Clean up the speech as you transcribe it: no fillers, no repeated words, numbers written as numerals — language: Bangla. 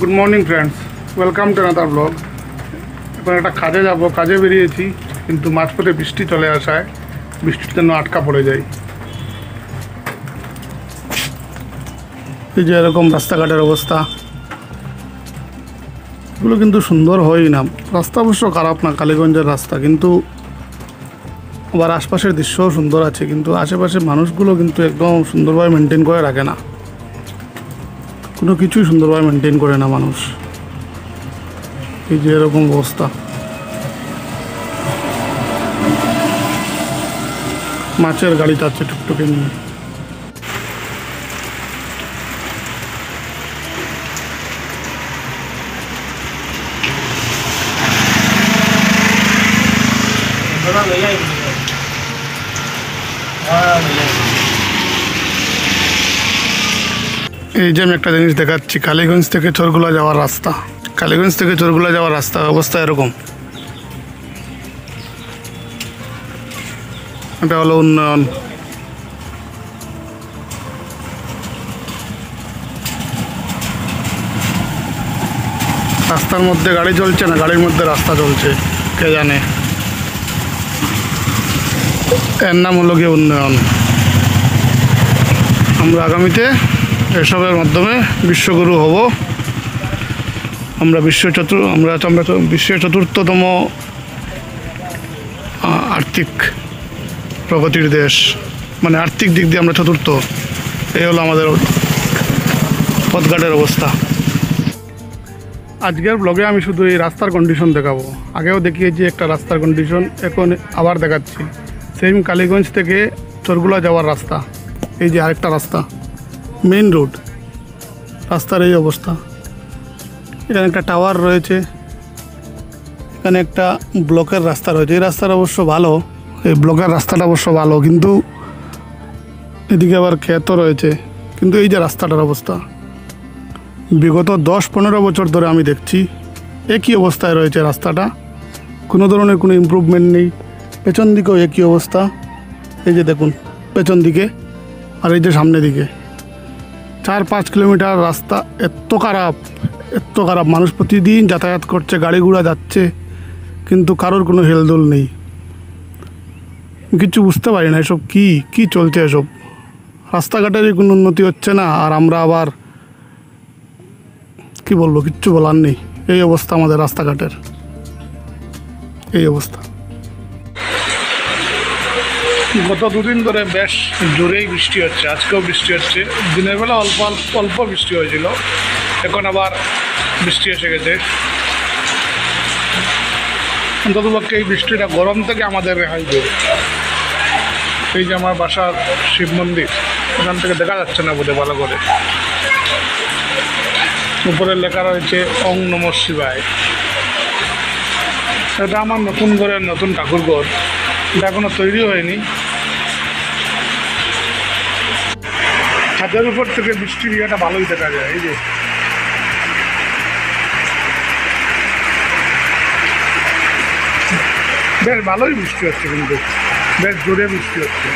Good morning friends, welcome to another blog. এখন একটা কাজে যাব, কাজে বেরিয়েছি, কিন্তু মাঝপথে বৃষ্টি চলে আসায় বৃষ্টির জন্য আটকা পড়ে যাই। এই যে এরকম রাস্তাঘাটের অবস্থা, এগুলো কিন্তু সুন্দর হয়ই না। রাস্তা অবশ্য খারাপ না, কালীগঞ্জের রাস্তা, কিন্তু আবার আশপাশের দৃশ্যও সুন্দর আছে, কিন্তু আশেপাশে মানুষগুলো কিন্তু একদম সুন্দরভাবে মেনটেন করে রাখে না, কোনো কিছুই সুন্দরভাবে মেনটেন করে না মানুষ। এই যে এরকম অবস্থা, মাছের গাড়ি যাচ্ছে টুকটুকে নিয়ে। এই যে আমি একটা জিনিস দেখাচ্ছি, কালীগঞ্জ থেকে চোরগুলা যাওয়ার রাস্তা। কালীগঞ্জ থেকে চোরগুলা যাওয়ার রাস্তা অবস্থা এরকম। এটা হলো উন্নয়ন। রাস্তার মধ্যে গাড়ি চলছে না, গাড়ির মধ্যে রাস্তা চলছে, কে জানে। এর নাম হলো গিয়ে উন্নয়ন। আমরা আগামীতে এসবের মাধ্যমে বিশ্বগুরু হব। আমরা বিশ্বের চতুর্থতম আর্থিক প্রগতির দেশ, মানে আর্থিক দিক দিয়ে আমরা চতুর্থ। এই হলো আমাদের পথঘাটের অবস্থা। আজকের ব্লগে আমি শুধু এই রাস্তার কন্ডিশন দেখাবো। আগেও দেখিয়েছি একটা রাস্তার কন্ডিশন, এখন আবার দেখাচ্ছি সেম কালীগঞ্জ থেকে চোরগুলা যাওয়ার রাস্তা। এই যে আরেকটা রাস্তা, মেইন রোড, রাস্তার এই অবস্থা। এখানে একটা টাওয়ার রয়েছে, এখানে একটা ব্লকের রাস্তা রয়েছে। এই রাস্তাটা অবশ্য ভালো, এই ব্লকের রাস্তাটা অবশ্য ভালো, কিন্তু এদিকে আবার ক্ষেতও রয়েছে। কিন্তু এই যে রাস্তাটার অবস্থা, বিগত 10-15 বছর ধরে আমি দেখছি একই অবস্থায় রয়েছে রাস্তাটা, কোনো ধরনের কোনো ইমপ্রুভমেন্ট নেই। পেছন দিকেও একই অবস্থা, এই যে দেখুন পেছন দিকে আর এই যে সামনের দিকে। 4-5 কিলোমিটার রাস্তা এত খারাপ, এত খারাপ। মানুষ প্রতিদিন যাতায়াত করছে, গাড়ি ঘোড়া যাচ্ছে, কিন্তু কারোর কোনো হেলদোল নেই। কিছু বুঝতে পারি না এসব কী চলছে এসব। রাস্তাঘাটেরই কোনো উন্নতি হচ্ছে না, আর আমরা আবার কি বলবো, কিচ্ছু বলার নেই। এই অবস্থা আমাদের রাস্তাঘাটের, এই অবস্থা। গত দুদিন ধরে বেশ জোরেই বৃষ্টি হচ্ছে, আজকেও বৃষ্টি হচ্ছে। দিনের বেলা অল্প বৃষ্টি হয়েছিল, এখন আবার বৃষ্টি এসে গেছে। অন্ততপক্ষে এই বৃষ্টিটা গরম থেকে আমাদের রেহাই দেবে। এই যে আমার বাসার শিব মন্দির, এখান থেকে দেখা যাচ্ছে না বোধহয় ভালো করে। উপরে লেখা রয়েছে ওং নমঃ শিবায়। এটা আমার নতুন ঘরের নতুন ঠাকুর ঘর, এটা এখনো তৈরি হয়নি। ছাদের উপর থেকে বৃষ্টির ইয়েটা ভালোই দেখা যায়। এই যে বেশ ভালোই বৃষ্টি হচ্ছে, কিন্তু বেশ জোরে বৃষ্টি হচ্ছে।